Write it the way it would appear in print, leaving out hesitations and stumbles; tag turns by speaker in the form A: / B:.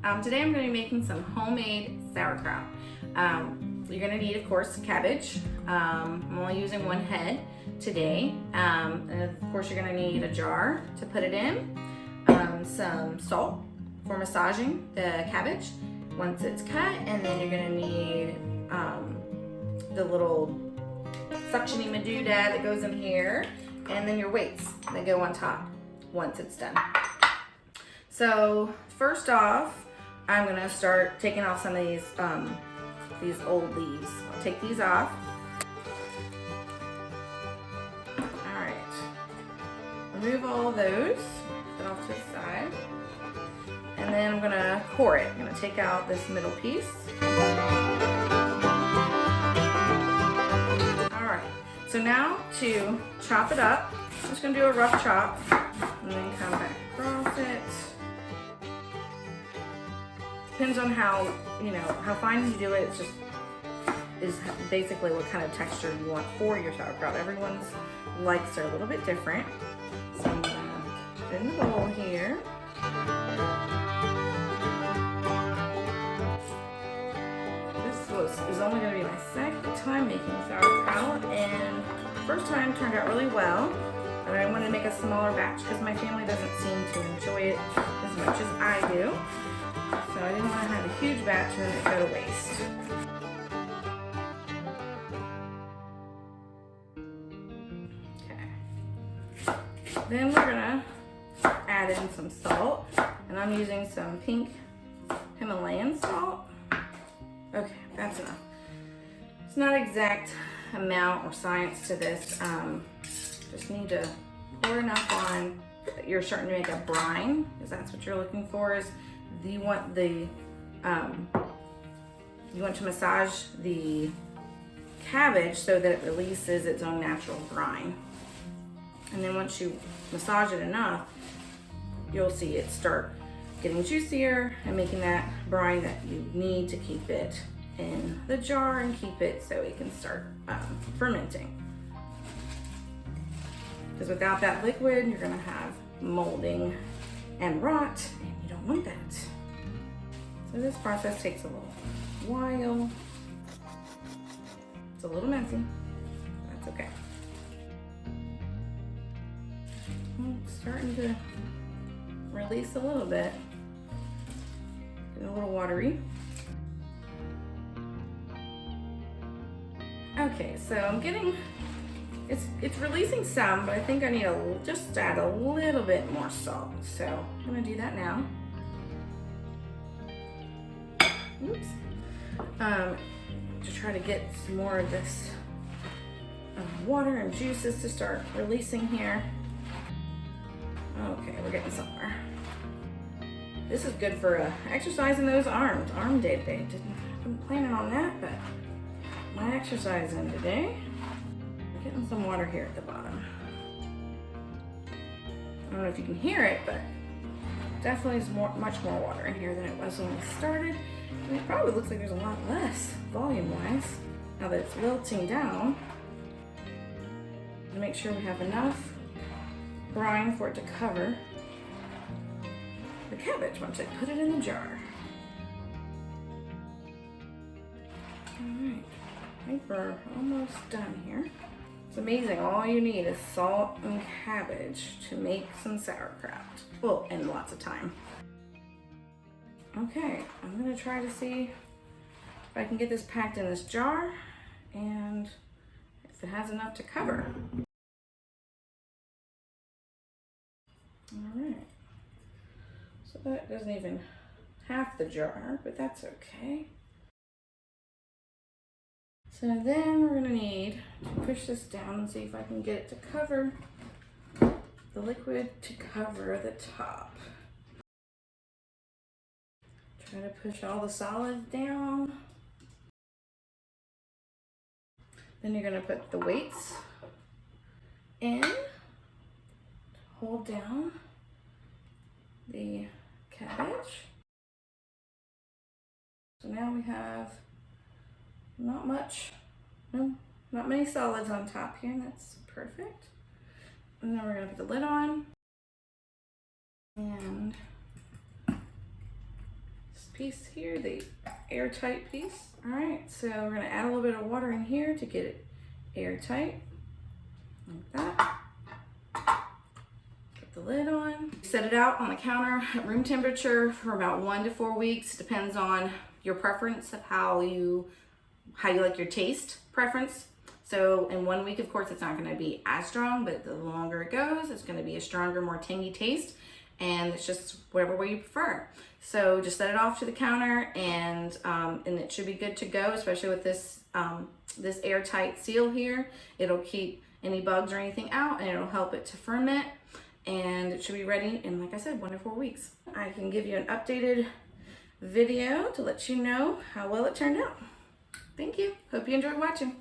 A: Today I'm going to be making some homemade sauerkraut. You're going to need, of course, cabbage. I'm only using one head today. And of course you're going to need a jar to put it in, some salt for massaging the cabbage once it's cut, and then you're going to need the little suctiony medulla that goes in here, and then your weights that go on top once it's done. So first off, I'm gonna start taking off some of these old leaves. I'll take these off. All right, remove all of those, put it off to the side. And then I'm gonna core it. I'm gonna take out this middle piece. All right, so now to chop it up, I'm just gonna do a rough chop and then come back across it. Depends on how fine you do it. It's just is basically what kind of texture you want for your sauerkraut. Everyone's likes are a little bit different. So I'm gonna put it in the bowl here. This is only going to be my second time making sauerkraut, and first time turned out really well. But I wanted to make a smaller batch because my family doesn't seem to enjoy it as much as I do. So I didn't want to have a huge batch and then it go to waste. Okay. Then we're gonna add in some salt, and I'm using some pink Himalayan salt. Okay, that's enough. It's not exact amount or science to this. Just need to pour enough on that you're starting to make a brine, because that's what you're looking for. Is you want to massage the cabbage so that it releases its own natural brine. And then once you massage it enough, you'll see it start getting juicier and making that brine that you need to keep it in the jar and keep it so it can start fermenting. Because without that liquid, you're gonna have molding and rot, and you don't want that. So this process takes a little while. It's a little messy, that's okay. It's starting to release a little bit. Getting a little watery. Okay, so I'm getting, it's releasing some, but I think I need to just add a little bit more salt. So I'm gonna do that now. Oops. To try to get some more of this water and juices to start releasing here. Okay, we're getting somewhere. This is good for exercising those arms. Arm day today. Wasn't planning on that, but my exercising today. I'm getting some water here at the bottom. I don't know if you can hear it, but definitely is much more water in here than it was when we started. And it probably looks like there's a lot less volume-wise now that it's wilting down. To make sure we have enough brine for it to cover the cabbage once I put it in the jar. Alright, I think we're almost done here. It's amazing, all you need is salt and cabbage to make some sauerkraut. Well, and lots of time. Okay, I'm gonna try to see if I can get this packed in this jar and if it has enough to cover. All right, so that doesn't even half the jar, but that's okay. So then we're gonna need to push this down and see if I can get it to cover the liquid to cover the top. Try to push all the solids down. Then you're gonna put the weights in, hold down the cabbage. So now we have not many solids on top here, and that's perfect. And then we're gonna put the lid on and piece here, the airtight piece. All right, so we're gonna add a little bit of water in here to get it airtight, like that. Put the lid on. Set it out on the counter at room temperature for about 1 to 4 weeks. Depends on your preference of how you like your taste preference. So in 1 week, of course, it's not gonna be as strong, but the longer it goes, it's gonna be a stronger, more tangy taste. And it's just whatever way you prefer. So just set it off to the counter, and it should be good to go, especially with this this airtight seal here. It'll keep any bugs or anything out, and it'll help it to ferment. And it should be ready in, like I said, 1 to 4 weeks. I can give you an updated video to let you know how well it turned out. Thank you. Hope you enjoyed watching.